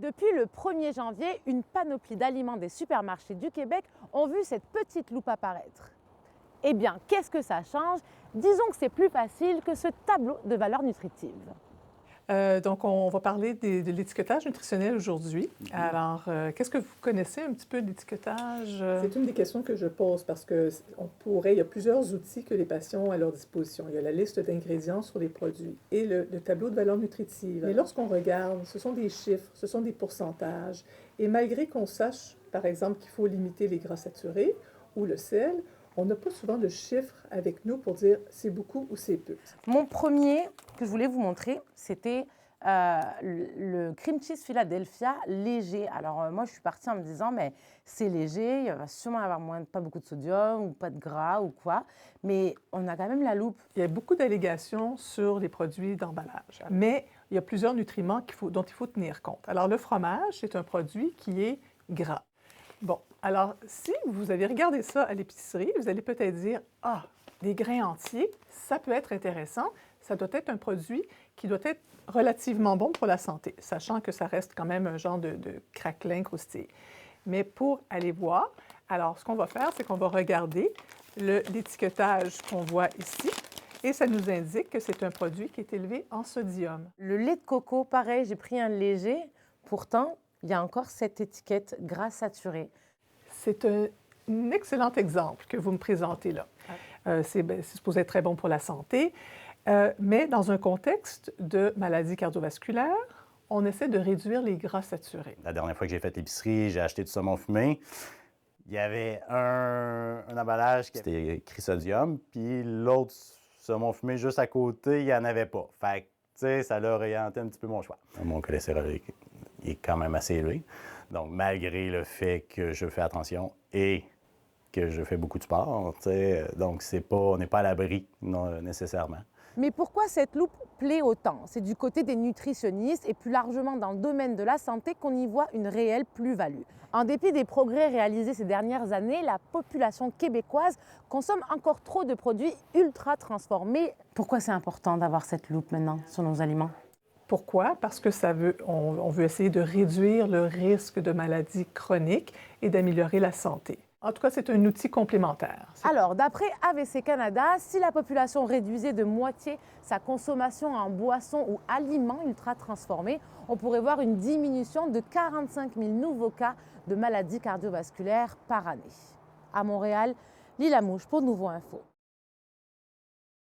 Depuis le 1er janvier, une panoplie d'aliments des supermarchés du Québec ont vu cette petite loupe apparaître. Eh bien, qu'est-ce que ça change? Disons que c'est plus facile que ce tableau de valeurs nutritives. Donc, on va parler de l'étiquetage nutritionnel aujourd'hui. Alors, qu'est-ce que vous connaissez un petit peu de l'étiquetage? C'est une des questions que je pose parce il y a plusieurs outils que les patients ont à leur disposition. Il y a la liste d'ingrédients sur les produits et le tableau de valeurs nutritives. Mais lorsqu'on regarde, ce sont des chiffres, ce sont des pourcentages. Et malgré qu'on sache, par exemple, qu'il faut limiter les gras saturés ou le sel, on n'a pas souvent de chiffres avec nous pour dire c'est beaucoup ou c'est peu. Mon premier que je voulais vous montrer, c'était le cream cheese Philadelphia léger. Alors moi, je suis partie en me disant, mais c'est léger, il va sûrement avoir pas beaucoup de sodium ou pas de gras ou quoi. Mais on a quand même la loupe. Il y a beaucoup d'allégations sur les produits d'emballage, mais il y a plusieurs nutriments dont il faut tenir compte. Alors, le fromage, c'est un produit qui est gras. Bon, alors, si vous avez regardé ça à l'épicerie, vous allez peut-être dire « Ah, des grains entiers, ça peut être intéressant. Ça doit être un produit qui doit être relativement bon pour la santé, sachant que ça reste quand même un genre de craquelin croustillant. » Mais pour aller voir, alors, ce qu'on va faire, c'est qu'on va regarder l'étiquetage qu'on voit ici, et ça nous indique que c'est un produit qui est élevé en sodium. Le lait de coco, pareil, j'ai pris un léger. Pourtant, il y a encore cette étiquette gras saturé. C'est un excellent exemple que vous me présentez là. C'est supposé être très bon pour la santé, mais dans un contexte de maladie cardiovasculaire, on essaie de réduire les gras saturés. La dernière fois que j'ai fait l'épicerie, j'ai acheté du saumon fumé. Il y avait un emballage qui était écrit sodium, puis l'autre saumon fumé juste à côté, il n'y en avait pas. Fait que, tu sais, ça l'a orienté un petit peu mon choix. Mon cholestérol est quand même assez élevé. Donc, malgré le fait que je fais attention et que je fais beaucoup de sport, donc on n'est pas à l'abri nécessairement. Mais pourquoi cette loupe plaît autant? C'est du côté des nutritionnistes et plus largement dans le domaine de la santé qu'on y voit une réelle plus-value. En dépit des progrès réalisés ces dernières années, la population québécoise consomme encore trop de produits ultra transformés. Pourquoi c'est important d'avoir cette loupe maintenant sur nos aliments? Pourquoi? Parce que on veut essayer de réduire le risque de maladies chroniques et d'améliorer la santé. En tout cas, c'est un outil complémentaire. Alors, d'après AVC Canada, si la population réduisait de moitié sa consommation en boissons ou aliments ultra transformés, on pourrait voir une diminution de 45 000 nouveaux cas de maladies cardiovasculaires par année. À Montréal, Lila Mouche pour Nouveau Info.